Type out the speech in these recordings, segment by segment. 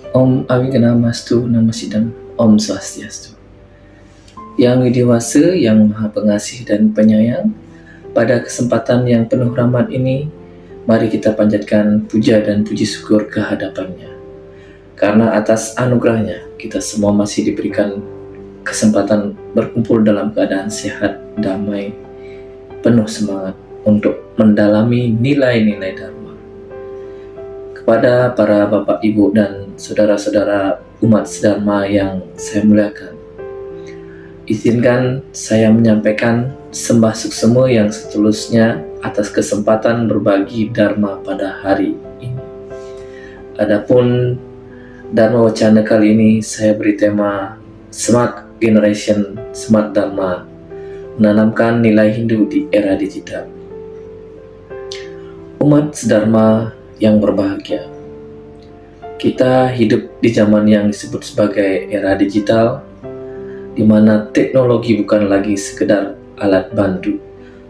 Om Awiganamastu Namo Sidam Om Swastiastu. Yang Widiwasa, yang Maha Pengasih dan Penyayang, pada kesempatan yang penuh rahmat ini, mari kita panjatkan puja dan puji syukur ke hadapannya. Karena atas anugerahnya, kita semua masih diberikan kesempatan berkumpul dalam keadaan sehat, damai, penuh semangat untuk mendalami nilai-nilai Dharma. Kepada para Bapak, Ibu, dan saudara-saudara umat sedharma yang saya muliakan, izinkan saya menyampaikan sembah suksema yang setulusnya atas kesempatan berbagi Dharma pada hari ini. Adapun Dharma Wacana kali ini saya beri tema Smart Generation, Smart Dharma, menanamkan nilai Hindu di era digital. Umat sedharma yang berbahagia, kita hidup di zaman yang disebut sebagai era digital, di mana teknologi bukan lagi sekedar alat bantu,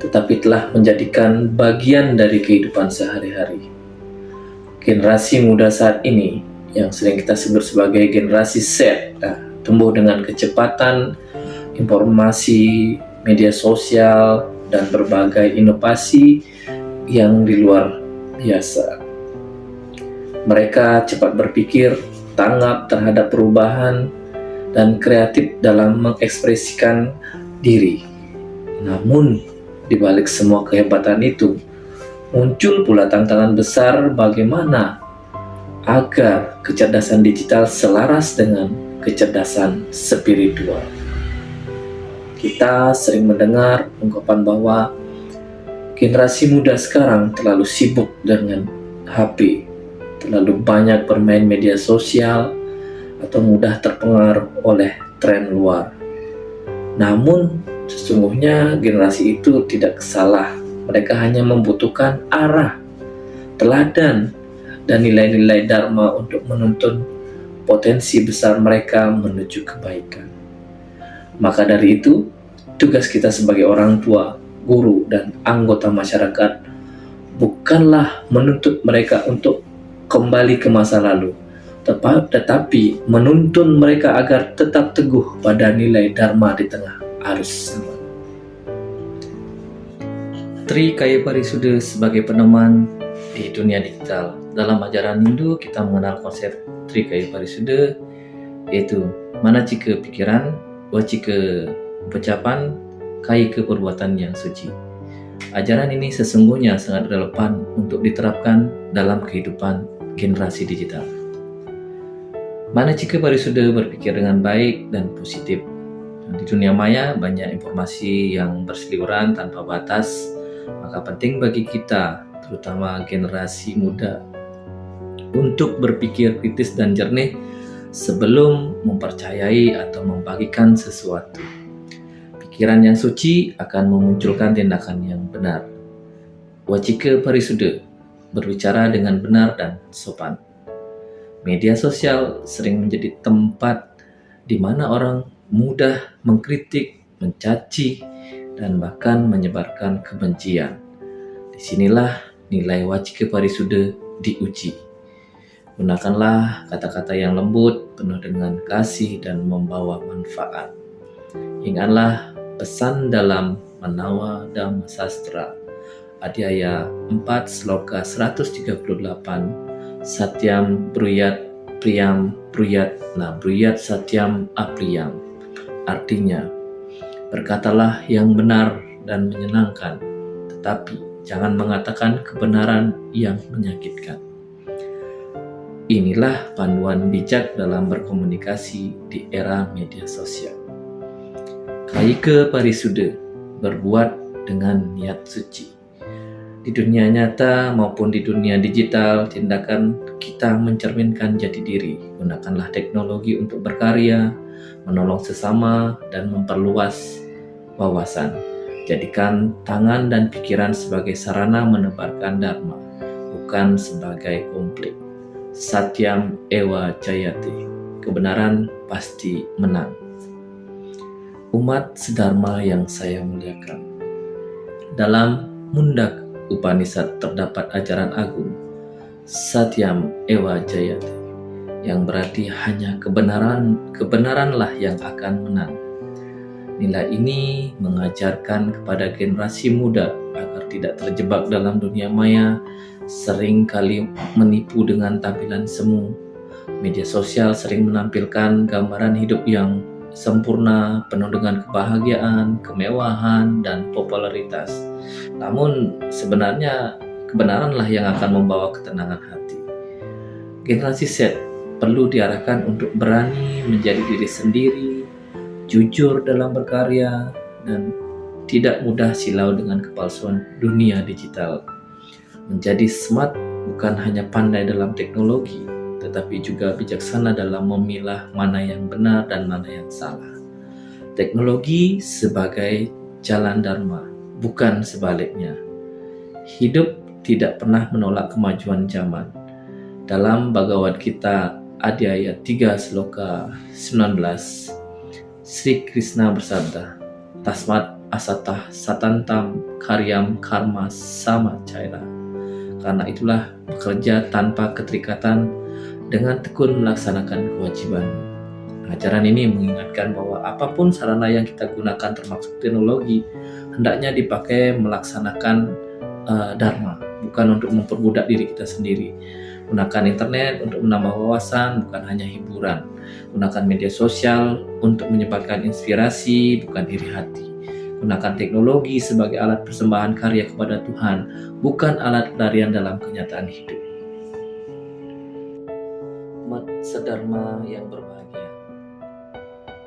tetapi telah menjadikan bagian dari kehidupan sehari-hari. Generasi muda saat ini, yang sering kita sebut sebagai generasi Z, tumbuh dengan kecepatan informasi, media sosial, dan berbagai inovasi yang di luar biasa. Mereka cepat berpikir, tanggap terhadap perubahan, dan kreatif dalam mengekspresikan diri. Namun, di balik semua kehebatan itu, muncul pula tantangan besar bagaimana agar kecerdasan digital selaras dengan kecerdasan spiritual. Kita sering mendengar ungkapan bahwa generasi muda sekarang terlalu sibuk dengan HP, terlalu banyak bermain media sosial, atau mudah terpengaruh oleh tren luar. Namun, sesungguhnya generasi itu tidak salah. Mereka hanya membutuhkan arah, teladan, dan nilai-nilai Dharma untuk menuntun potensi besar mereka menuju kebaikan. Maka dari itu, tugas kita sebagai orang tua, guru, dan anggota masyarakat bukanlah menuntut mereka untuk kembali ke masa lalu, tetapi menuntun mereka agar tetap teguh pada nilai Dharma di tengah arus zaman. Tri Kaya Parisuddha sebagai peneman di dunia digital. Dalam ajaran Hindu, kita mengenal konsep Tri Kaya Parisuddha, yaitu manacika pikiran, wacika ucapan, kayika perbuatan yang suci. Ajaran ini sesungguhnya sangat relevan untuk diterapkan dalam kehidupan generasi digital. Manacika Parisuddha berpikir dengan baik dan positif. Di dunia maya banyak informasi yang berseliweran tanpa batas, maka penting bagi kita, terutama generasi muda, untuk berpikir kritis dan jernih sebelum mempercayai atau membagikan sesuatu. Pikiran yang suci akan memunculkan tindakan yang benar. Wacika Parisuddha, berbicara dengan benar dan sopan. Media sosial sering menjadi tempat di mana orang mudah mengkritik, mencaci, dan bahkan menyebarkan kebencian. Disinilah nilai Wacika Parisuddha diuji. Gunakanlah kata-kata yang lembut, penuh dengan kasih dan membawa manfaat. Ingatlah pesan dalam Manawa Dhamma Sastra, Adhyaya 4 Sloka 138, Satyam Bruyat Priyam Bruyat Bruyat Satyam Apriyam. Artinya, berkatalah yang benar dan menyenangkan, tetapi jangan mengatakan kebenaran yang menyakitkan. Inilah panduan bijak dalam berkomunikasi di era media sosial. Kayika Parisuddha, berbuat dengan niat suci. Di dunia nyata maupun di dunia digital, tindakan kita mencerminkan jati diri. Gunakanlah teknologi untuk berkarya, menolong sesama, dan memperluas wawasan. Jadikan tangan dan pikiran sebagai sarana menebarkan Dharma, bukan sebagai konflik. Satyam Ewa Jayate, kebenaran pasti menang. Umat sedharma yang saya muliakan, dalam Mundak Upanishad terdapat ajaran agung, Satyam Ewa Jayate, yang berarti hanya kebenaranlah yang akan menang. Nilai ini mengajarkan kepada generasi muda agar tidak terjebak dalam dunia maya, seringkali menipu dengan tampilan semu. Media sosial sering menampilkan gambaran hidup yang sempurna, penuh dengan kebahagiaan, kemewahan, dan popularitas. Namun sebenarnya kebenaranlah yang akan membawa ketenangan hati. Generasi Z perlu diarahkan untuk berani menjadi diri sendiri, jujur dalam berkarya, dan tidak mudah silau dengan kepalsuan dunia digital. Menjadi smart bukan hanya pandai dalam teknologi, tetapi juga bijaksana dalam memilah mana yang benar dan mana yang salah. Teknologi sebagai jalan dharma, bukan sebaliknya. Hidup tidak pernah menolak kemajuan zaman. Dalam Bhagavad Gita Adhyaya 3 Sloka 19, Sri Krishna bersabda, Tasmat asatah satantam karyam karma sama caira. Karena itulah bekerja tanpa keterikatan dengan tekun melaksanakan kewajiban. Ajaran ini mengingatkan bahwa apapun sarana yang kita gunakan termasuk teknologi hendaknya dipakai melaksanakan dharma, bukan untuk memperbudak diri kita sendiri. Gunakan internet untuk menambah wawasan, bukan hanya hiburan. Gunakan media sosial untuk menyebarkan inspirasi, bukan iri hati. Gunakan teknologi sebagai alat persembahan karya kepada Tuhan, bukan alat pelarian dalam kenyataan hidup. Umat sedharma yang berbahagia.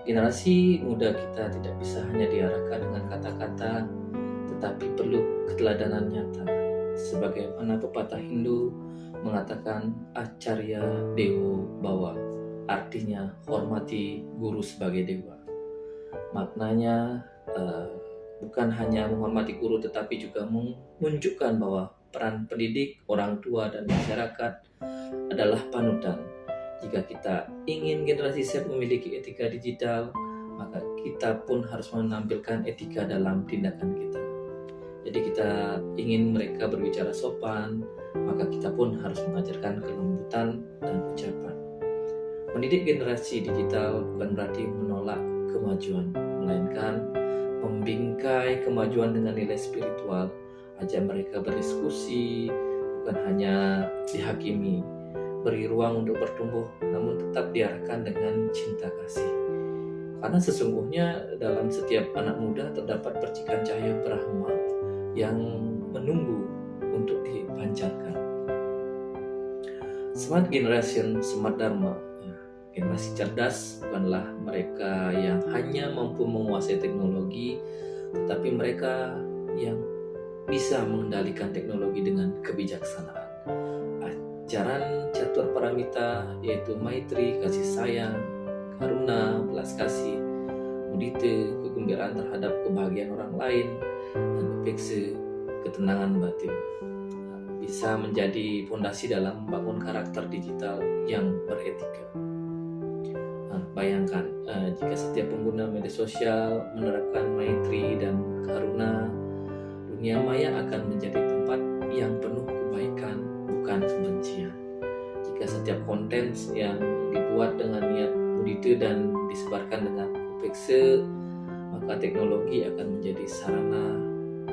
Generasi muda kita tidak bisa hanya diarahkan dengan kata-kata, tetapi perlu keteladanan nyata. Sebagaimana pepatah Hindu mengatakan Acarya Dewo Bawa, artinya hormati guru sebagai dewa. Maknanya bukan hanya menghormati guru, tetapi juga menunjukkan bahwa peran pendidik, orang tua, dan masyarakat adalah panutan. Jika kita ingin generasi Z memiliki etika digital, maka kita pun harus menampilkan etika dalam tindakan kita. Jadi kita ingin mereka berbicara sopan, maka kita pun harus mengajarkan kelembutan dan ucapan. Mendidik generasi digital bukan berarti menolak kemajuan, melainkan membingkai kemajuan dengan nilai spiritual. Ajak mereka berdiskusi, bukan hanya dihakimi. Beri ruang untuk bertumbuh, namun tetap diarahkan dengan cinta kasih. Karena sesungguhnya dalam setiap anak muda terdapat percikan cahaya Brahma yang menunggu untuk dipancarkan. Smart generation, smart dharma. Generasi cerdas bukanlah mereka yang hanya mampu menguasai teknologi, tetapi mereka yang bisa mengendalikan teknologi dengan kebijaksanaan. Ajaran Catur Paramita yaitu Maitri, kasih sayang, karuna, belas kasih, mudita, kegembiraan terhadap kebahagiaan orang lain, dan upeksa, ketenangan batin, bisa menjadi fondasi dalam membangun karakter digital yang beretika. Bayangkan jika setiap pengguna media sosial menerapkan maitri dan karuna, dunia maya akan menjadi tempat yang penuh kebaikan, bukan kebencian. Jika setiap konten yang dibuat dengan niat mudita dan disebarkan dengan upeksa, maka teknologi akan menjadi sarana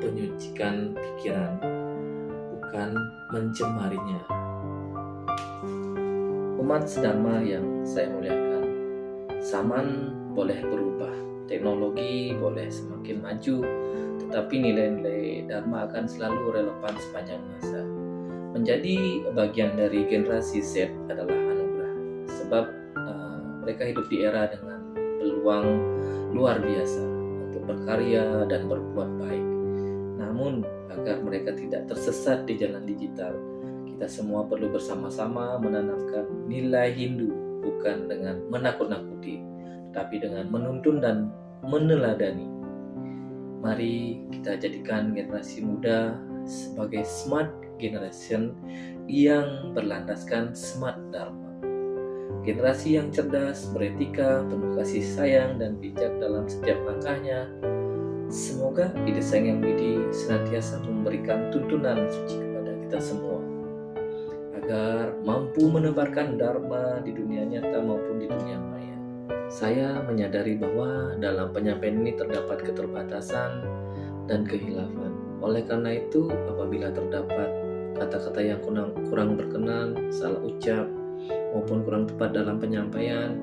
penyucikan pikiran, bukan mencemarinya. Umat sedharma yang saya muliakan, zaman boleh berubah, teknologi boleh semakin maju, tetapi nilai-nilai dharma akan selalu relevan sepanjang masa. Menjadi bagian dari generasi Z adalah anugerah, sebab mereka hidup di era dengan peluang luar biasa untuk berkarya dan berbuat baik. Namun, agar mereka tidak tersesat di jalan digital, kita semua perlu bersama-sama menanamkan nilai Hindu, bukan dengan menakut-nakuti, tetapi dengan menuntun dan meneladani. Mari kita jadikan generasi muda sebagai smart generation yang berlandaskan smart dharma. Generasi yang cerdas, beretika, penuh kasih sayang, dan bijak dalam setiap langkahnya. Semoga Ida Sang Yang Widi senantiasa memberikan tuntunan suci kepada kita semua, agar agar mampu menebarkan dharma di dunia nyata maupun di dunia maya. Saya menyadari bahwa dalam penyampaian ini terdapat keterbatasan dan kehilafan. Oleh karena itu, apabila terdapat kata-kata yang kurang berkenan, salah ucap, maupun kurang tepat dalam penyampaian,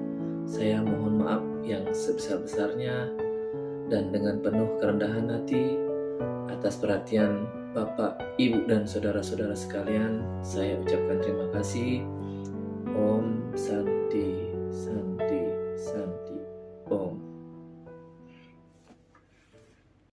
saya mohon maaf yang sebesar-besarnya dan dengan penuh kerendahan hati atas perhatian Bapak, Ibu, dan saudara-saudara sekalian. Saya ucapkan terima kasih. Om Santi.